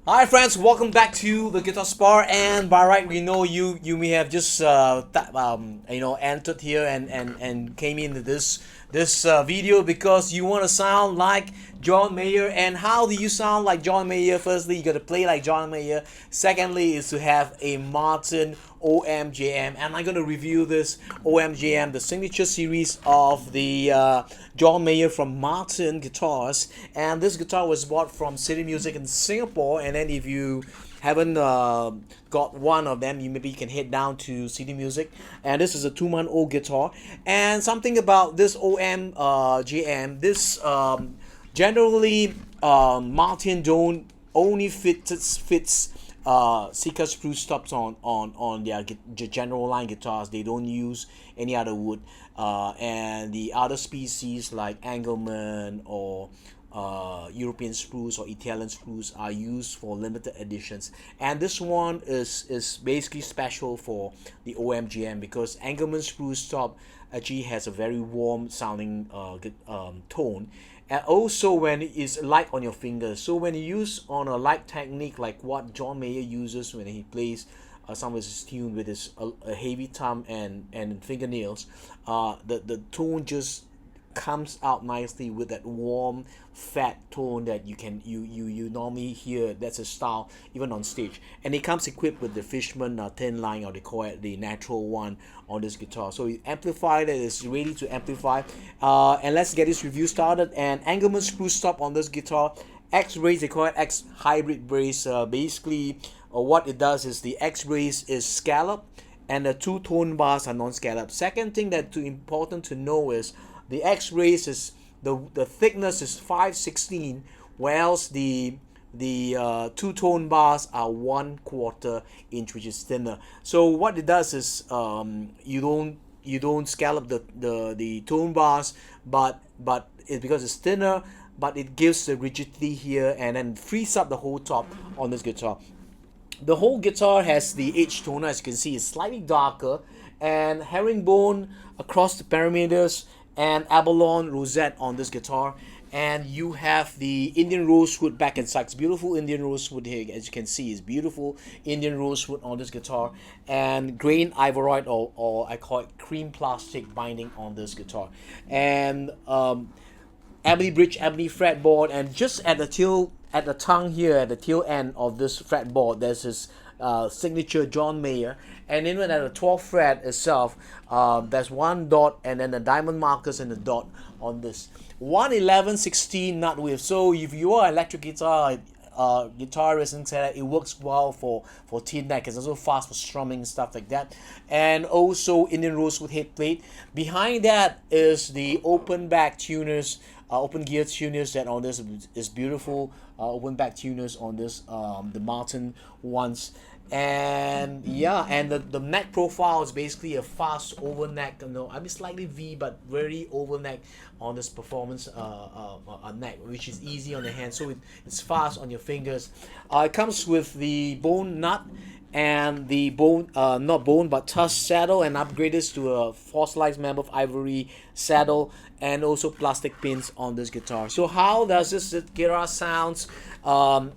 Hi friends, welcome back to the Guitar Spar. And by right, we know you may have just entered here and came into this video because you want to sound like John Mayer. And how do you sound like John Mayer? Firstly, you got to play like John Mayer. Secondly, is to have a Martin OMJM, and I'm going to review this OMJM, the signature series of the John Mayer from Martin Guitars. And this guitar was bought from City Music in Singapore. And then if you haven't got one of them, you maybe can head down to CD Music. And this is a 2-month old guitar. And something about this OMJM, this generally Martin don't only fits Sika sprue stops on their general line guitars. They don't use any other wood, and the other species like Engelmann or European sprues or Italian sprues are used for limited editions. And this one is basically special for the OMGM because Engelmann sprue stop actually has a very warm sounding tone, and also when it is light on your fingers. So when you use on a light technique like what John Mayer uses when he plays some of his tune with his heavy thumb and fingernails, the tone just comes out nicely with that warm fat tone that you normally hear. That's a style even on stage, and it comes equipped with the Fishman thin line, or they call it the natural one, on this guitar. So the amplifier that is ready to amplify, and let's get this review started. And Engelmann sprue stop on this guitar, X brace, they call it X hybrid brace. Basically what it does is the X brace is scallop and the two tone bars are non-scallop. Second thing that too important to know is the X brace is the thickness is 5/16, whereas the two-tone bars are 1/4 inch, which is thinner. So what it does is you don't scallop the tone bars, but it, because it's thinner, but it gives the rigidity here and then frees up the whole top on this guitar. The whole guitar has the edge toner, as you can see, is slightly darker, and herringbone across the parameters, and abalone rosette on this guitar. And you have the Indian rosewood back and sides. Beautiful Indian rosewood here, as you can see, is beautiful Indian rosewood on this guitar, and grain ivoroid, or I call it cream plastic binding on this guitar. And ebony bridge, ebony fretboard, and just at the tail, at the tongue here, at the tail end of this fretboard, there's this signature John Mayer. And even at the 12th fret itself, there's one dot and then the diamond markers and the dot on this 111/16 nut width. So if you are an electric guitar guitarist and say that, it works well for tin neck. It's also fast for strumming and stuff like that. And also Indian rosewood head plate. Behind that is the open back tuners, open gear tuners that on this is beautiful. Open back tuners on this, the Martin ones. And yeah, and the neck profile is basically a fast over neck, I mean slightly V, but very over neck on this performance neck, which is easy on the hand, so it's fast on your fingers. It comes with the bone nut and the bone, not bone but tusk saddle, and upgraded to a fossilized mammoth ivory saddle, and also plastic pins on this guitar. So how does this guitar sounds? And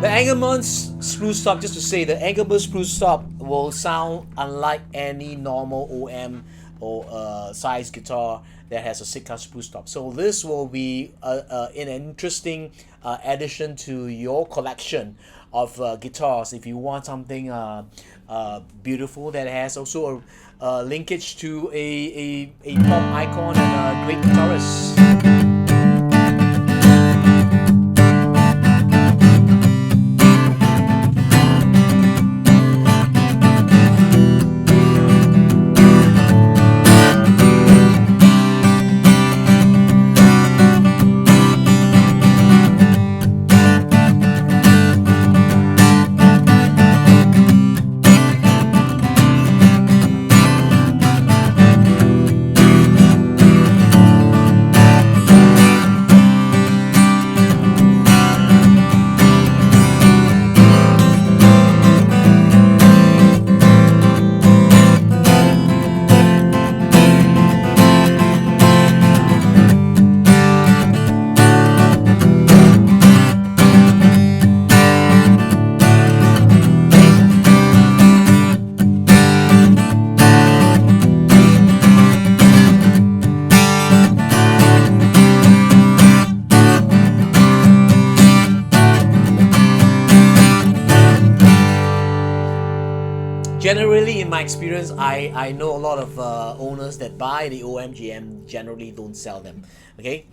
the Engelmann sprue stop, just to say, the Engelmann sprue stop will sound unlike any normal OM or size guitar that has a Sitka sprue stop. So this will be an interesting addition to your collection guitars. If you want something beautiful that has also a linkage to a pop icon and a great guitarist. Generally, in my experience, I know a lot of owners that buy the OMJM generally don't sell them. Okay.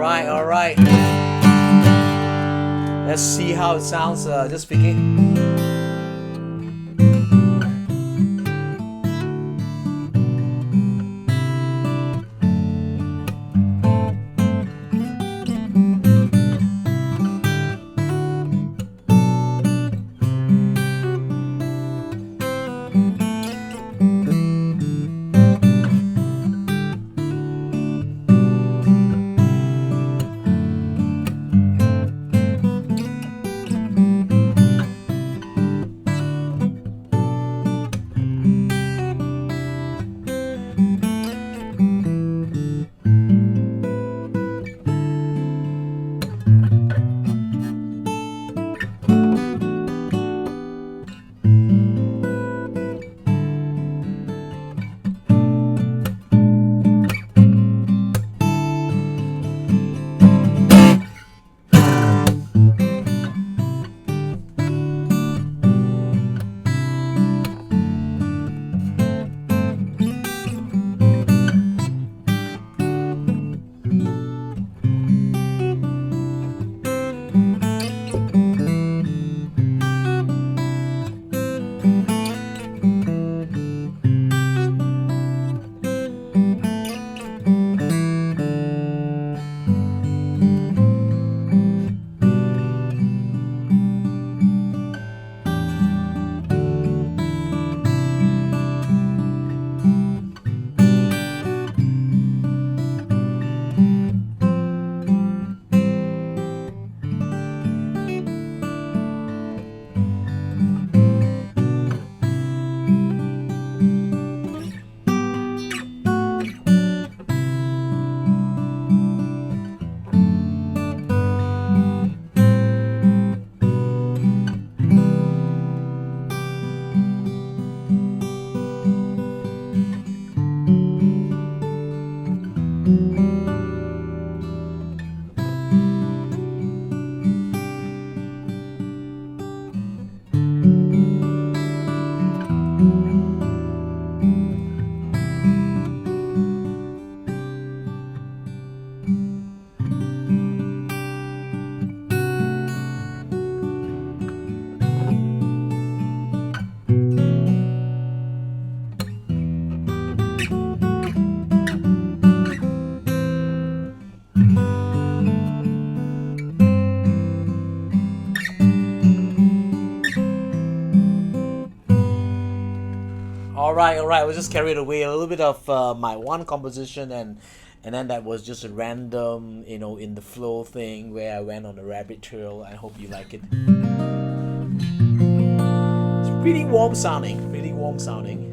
All right. Let's see how it sounds. Just speaking. All right. I was just carried away a little bit of my one composition, and then that was just a random, in the flow thing where I went on a rabbit trail. I hope you like it. It's really warm sounding, really warm sounding.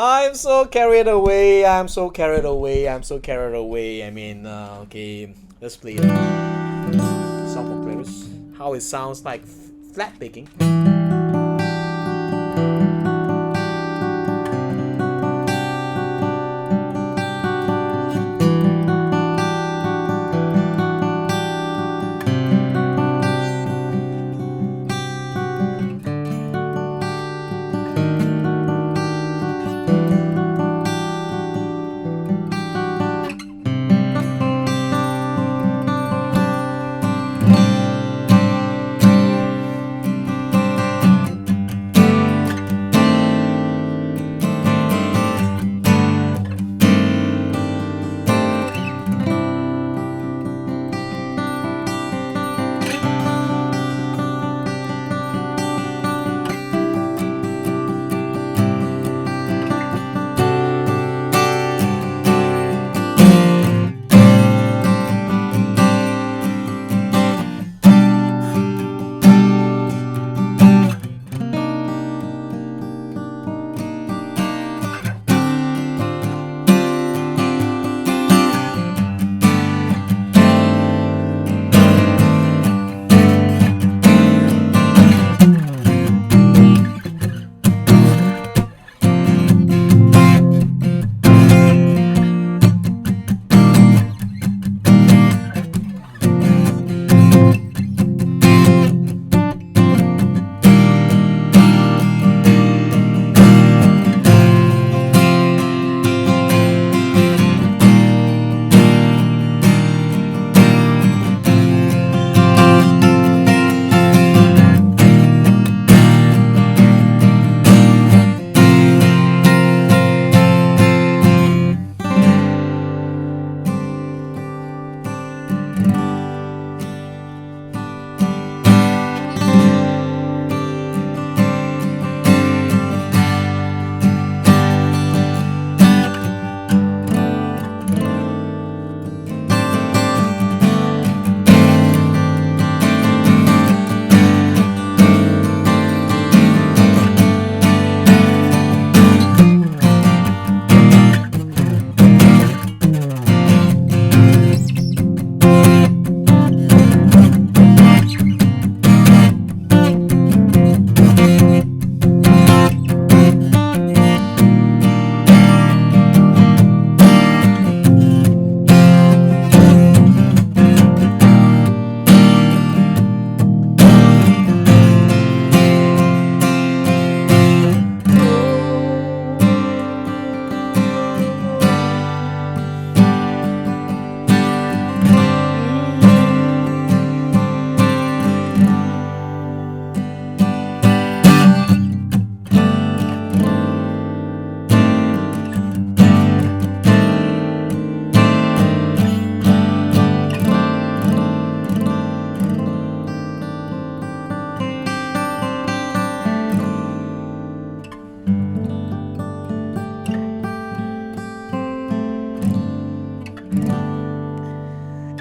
I'm so carried away. I'm so carried away. I'm so carried away. I mean, okay, let's play it. Song for players. How it sounds like flat picking.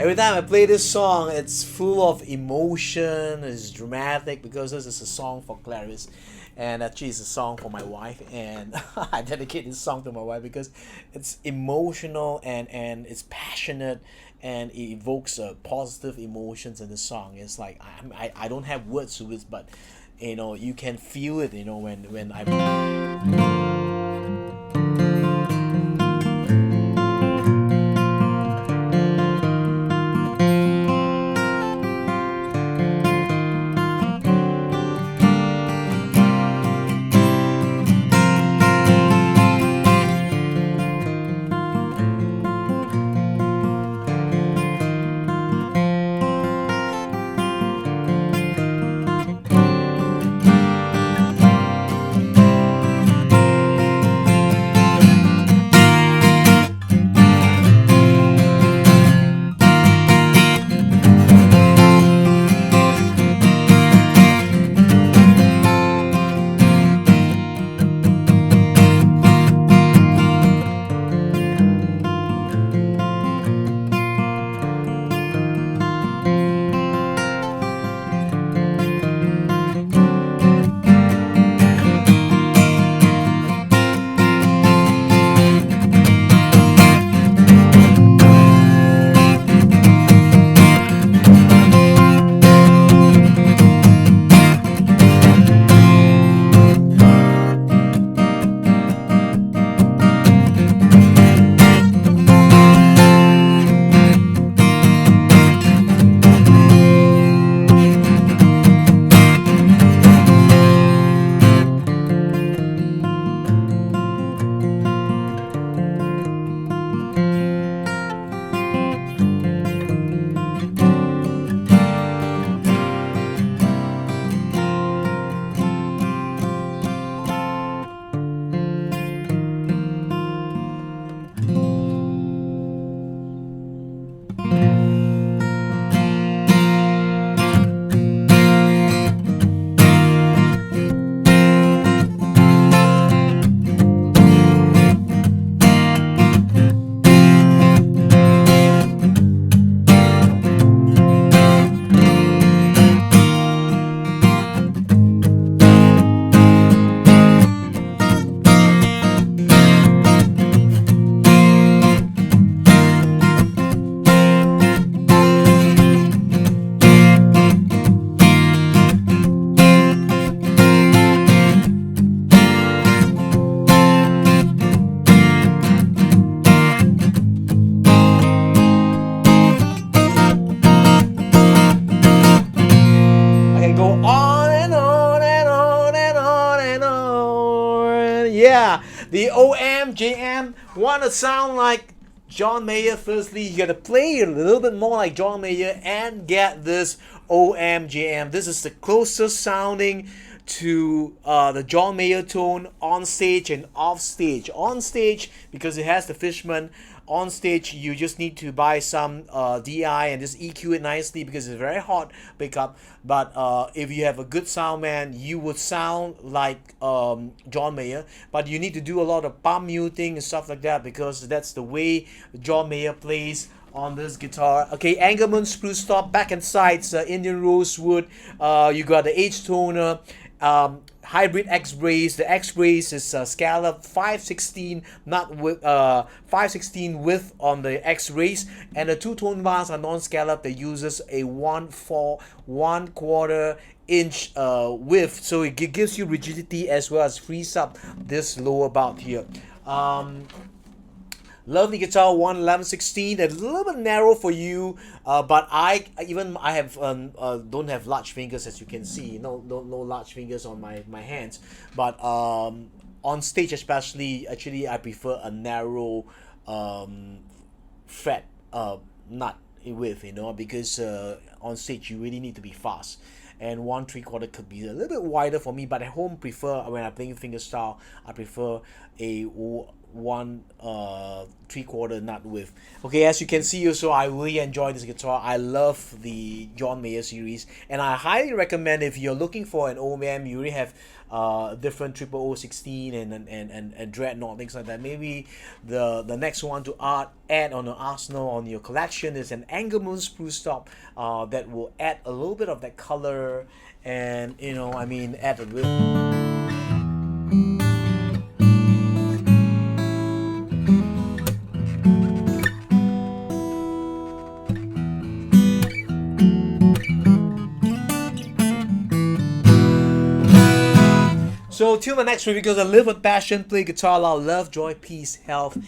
Every time I play this song, it's full of emotion, it's dramatic because this is a song for Clarice. And actually, it's a song for my wife, and I dedicate this song to my wife because it's emotional and it's passionate and it evokes positive emotions in the song. It's like I don't have words to it, but you can feel it. When I I can go on and on and on and on and on. Yeah, the OMJM want to sound like John Mayer. Firstly, you gotta play a little bit more like John Mayer and get this OMJM. This is the closest sounding to the John Mayer tone on stage and off stage. On stage, because it has the Fishman. On stage, you just need to buy some DI and just EQ it nicely because it's very hot pickup. But if you have a good sound man, you would sound like John Mayer. But you need to do a lot of palm muting and stuff like that because that's the way John Mayer plays on this guitar. Okay, Engelmann spruce top, back and sides, Indian rosewood. You got the H toner. Hybrid X brace. The X brace is scallop 516, not with 516 width on the X brace, and the two-tone bars are non-scallop. That uses a 1/4 inch width, so it gives you rigidity as well as frees up this lower bout here. Lovely guitar, 111/16. A little bit narrow for you, but I have don't have large fingers, as you can see. No large fingers on my hands. But on stage especially, actually I prefer a narrow fret nut width, because on stage you really need to be fast. And 1/3 could be a little bit wider for me, but at home prefer, when I'm playing fingerstyle, I prefer a one 3/4 nut width. Okay, as you can see also, I really enjoy this guitar. I love the John Mayer series, and I highly recommend if you're looking for an OMM, you already have different 0016 and Dreadnought, things like that. Maybe the next one to add on an arsenal on your collection is an Engelmann spruce top that will add a little bit of that color, and I mean, add a little. So till the next week, because I live with passion, play guitar loud, love, joy, peace, health,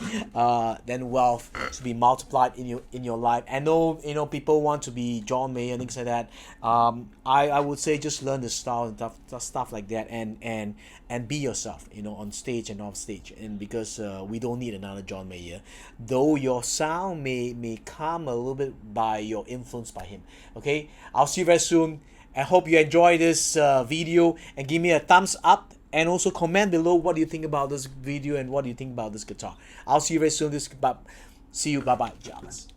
then wealth to be multiplied in your life. I know people want to be John Mayer and things like that. I would say just learn the style and stuff like that, and be yourself, on stage and off stage. And because we don't need another John Mayer, though your sound may come a little bit by your influence by him. Okay, I'll see you very soon. I hope you enjoy this video, and give me a thumbs up, and also comment below what do you think about this video and what do you think about this guitar. I'll see you very soon. See you. Bye bye, Jarvis.